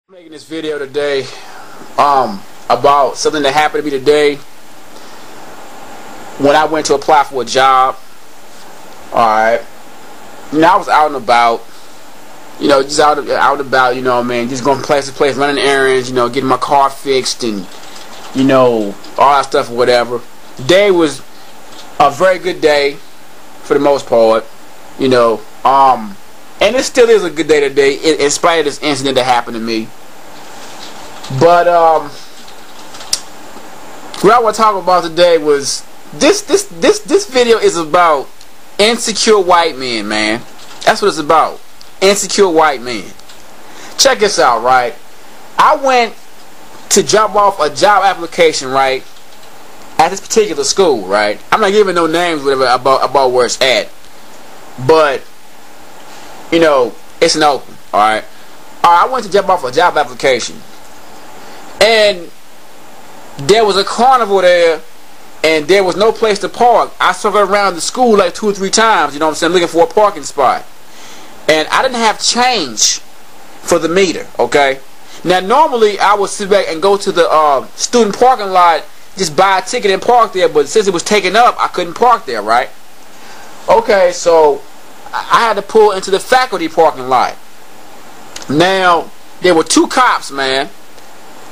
Making this video today about something that happened to me today when I went to apply for a job. Alright, I was out and about, just out and about, just going from place to place, running errands, getting my car fixed and all that stuff or whatever. Today was a very good day for the most part, and it still is a good day today, in spite of this incident that happened to me. But what I want to talk about today was this video is about insecure white men, man. That's what it's about. Insecure white men. Check this out, right? I went to drop off a job application, right, at this particular school, right? I'm not giving no names, whatever, about where it's at, but it's in Oakland, alright? I went to drop off a job application, and there was a carnival there, and there was no place to park. I circled around the school like 2 or 3 times, looking for a parking spot, and I didn't have change for the meter, okay? Now normally I would sit back and go to the student parking lot, just buy a ticket and park there, but since it was taken up, I couldn't park there, right? Okay, so I had to pull into the faculty parking lot. Now, there were 2 cops, man.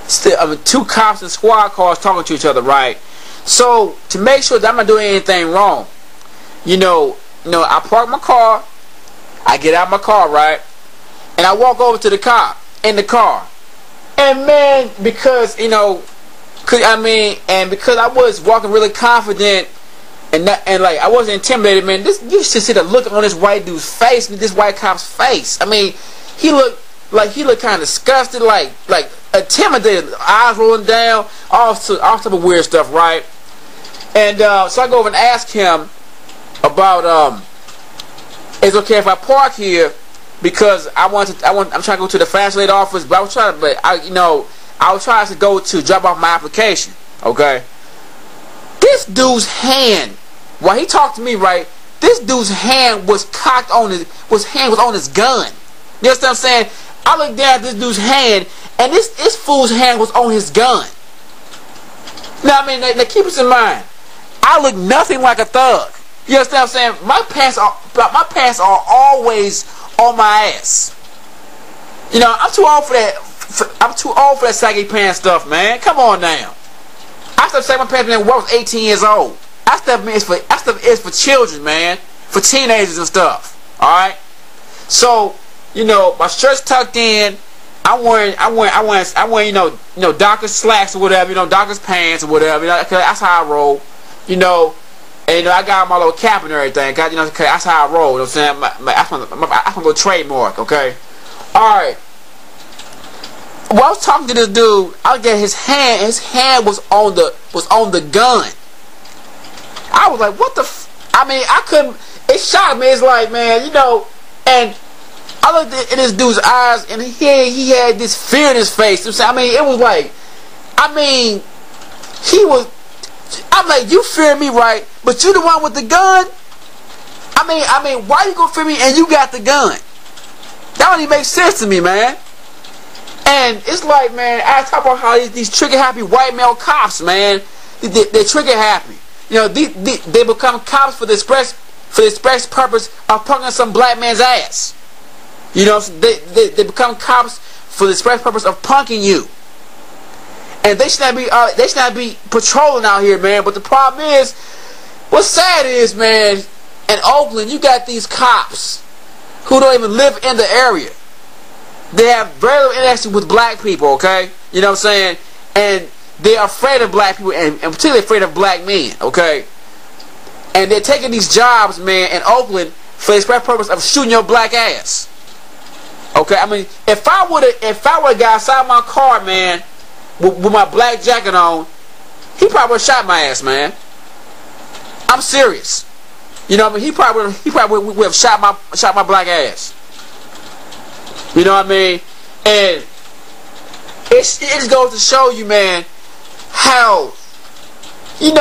2 cops in squad cars talking to each other, right? So, to make sure that I'm not doing anything wrong, I park my car, I get out of my car, right? And I walk over to the cop in the car. And man, because, because I was walking really confident, and like I wasn't intimidated, man. You should see the look on this white dude's face, this white cop's face. I mean, he looked kind of disgusted, like intimidated, eyes rolling down, all type of weird stuff, right? And so I go over and ask him about it's okay if I park here because I'm trying to go to the financial aid office, but I was trying to go to drop off my application, okay? This dude's hand, while he talked to me, right, this dude's hand was cocked on his hand was on his gun. You understand what I'm saying? I looked down at this dude's hand, and this fool's hand was on his gun. Now, now keep this in mind. I look nothing like a thug. You understand what I'm saying? My pants are always on my ass. I'm too old for that. I'm too old for that saggy pants stuff, man. Come on now. I started sagging my pants when I was 18 years old. That stuff is for children, man, for teenagers and stuff. All right. So my shirt's tucked in. I'm wearing Dockers slacks or whatever. Dockers pants or whatever. That's how I roll. And I got my little cap and everything. That's how I roll. You know what I'm saying? That's my little trademark. Okay. All right. While I was talking to this dude, I looked at his hand. His hand was on the gun. I was like, what the I couldn't. It shocked me. It's like, man, and I looked in this dude's eyes, and he had this fear in his face. It was like, I'm like, you fear me, right? But you the one with the gun? Why you gonna fear me and you got the gun? That don't even make sense to me, man. And it's like, man, I talk about how these trigger-happy white male cops, man, they're trigger-happy. They become cops for the express purpose of punking some black man's ass. They become cops for the express purpose of punking you. And they should not be patrolling out here, man. But the problem is, what's sad is, man, in Oakland, you got these cops who don't even live in the area. They have very little interaction with black people, okay? You know what I'm saying? And they're afraid of black people, and particularly afraid of black men, okay? And they're taking these jobs, man, in Oakland for the express purpose of shooting your black ass. Okay? If I would have got outside my car, man, with my black jacket on, he probably would have shot my ass, man. I'm serious. He probably would have shot my black ass. You know what I mean? And it just goes to show you, man, how here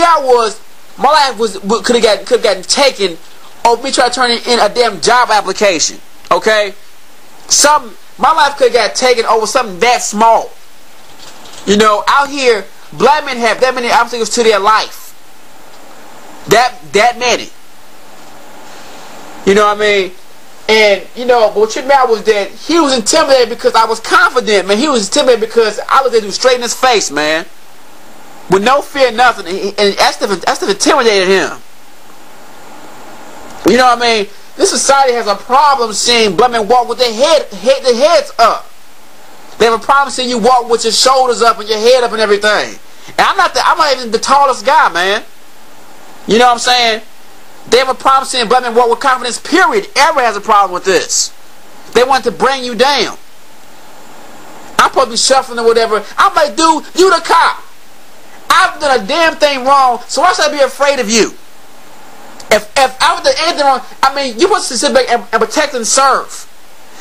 I was, my life could have gotten taken over me trying to turn in a damn job application. Okay? My life could have got taken over something that small. You know, out here, black men have that many obstacles to their life. That many. You know what I mean? And, you know, but what tripped me out was that he was intimidated because I was confident, man. He was intimidated because I looked at him straight in his face, man. With no fear, nothing. And that stuff intimidated him. You know what I mean? This society has a problem seeing black men walk with their heads up. They have a problem seeing you walk with your shoulders up and your head up and everything. And I'm not even the tallest guy, man. You know what I'm saying? They have a problem seeing black men walk with confidence, period. Everybody has a problem with this. They want to bring you down. I'm supposed to be shuffling or whatever. I'm like, dude, you the cop. I've done a damn thing wrong, so why should I be afraid of you? If I was doing anything wrong, I mean, you're supposed to sit back and protect and serve.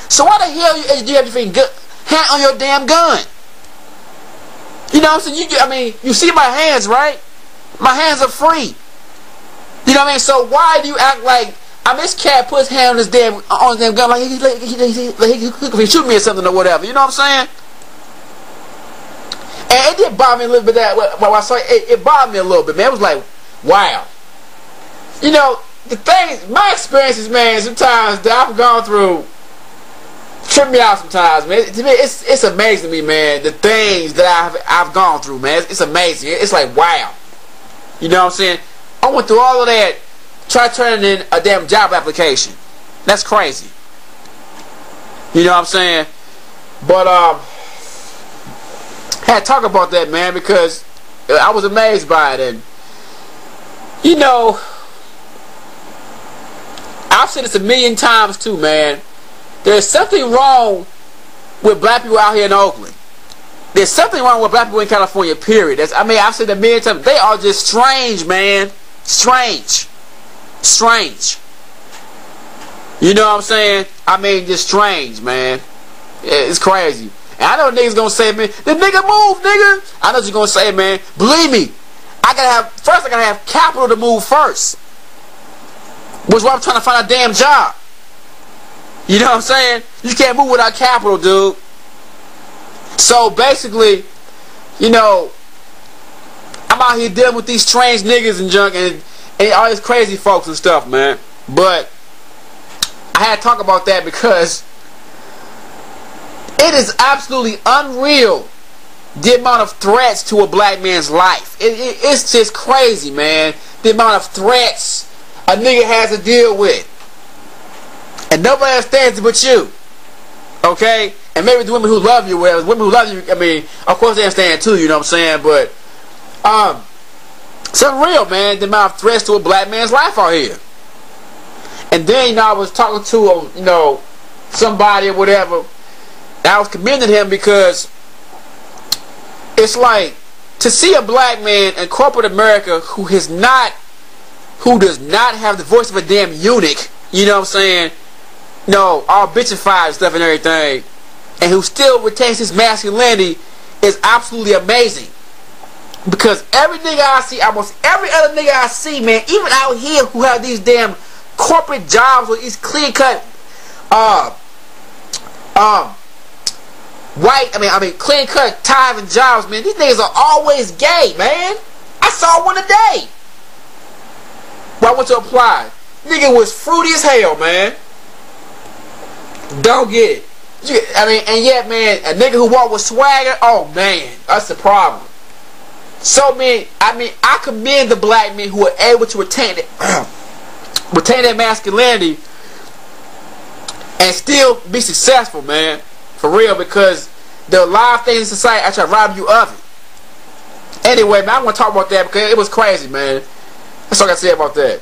So why the hell do you have your hand on your damn gun? You know what I'm saying? You see my hands, right? My hands are free. You know what I mean? So why do you act like this cat put his hand on his damn gun like he shoot me or something or whatever? You know what I'm saying? And it did bother me a little bit that when I saw it bothered me a little bit, man. It was like, wow. You know, the things, my experiences, man, sometimes that I've gone through trip me out sometimes, man. To me, it's amazing to me, man. The things that I've gone through, man. It's amazing. It's like, wow. You know what I'm saying? I went through all of that, try turning in a damn job application. That's crazy. You know what I'm saying? But had to talk about that, man, because I was amazed by it. And you know, I've said this a million times too, man. There's something wrong with black people out here in Oakland. There's something wrong with black people in California, period. I've said that a million times. They are just strange, man. Strange. You know what I'm saying? Just strange, man. It's crazy. And I know niggas gonna say, man, the nigga move, nigga. I know what you're gonna say, man. Believe me, I gotta have capital to move first. Which is why I'm trying to find a damn job. You know what I'm saying? You can't move without capital, dude. So basically, you know, I'm out here dealing with these strange niggas and junk and all these crazy folks and stuff, man. But I had to talk about that because it is absolutely unreal the amount of threats to a black man's life. It's just crazy, man. The amount of threats a nigga has to deal with. And nobody understands it but you. Okay? And maybe the women who love you, well, women who love you, of course they understand too, you know what I'm saying? But it's unreal, man, the amount of threats to a black man's life out here. And then, you know, I was talking to, you know, somebody or whatever, and I was commending him because it's like to see a black man in corporate America who does not have the voice of a damn eunuch, you know what I'm saying? No, all bitchified and stuff and everything, and who still retains his masculinity is absolutely amazing. Because every nigga I see, almost every other nigga I see, man, even out here who have these damn corporate jobs with these clean cut clean cut ties and jobs, man, these niggas are always gay, man. I saw one today when I went to apply. Nigga was fruity as hell, man. Don't get it. And yet, man, a nigga who walk with swagger, oh man, that's the problem. So, man, I commend the black men who are able to retain that masculinity and still be successful, man. For real, because there are a lot of things in society that try to rob you of it. Anyway, man, I want to talk about that because it was crazy, man. That's all I got to say about that.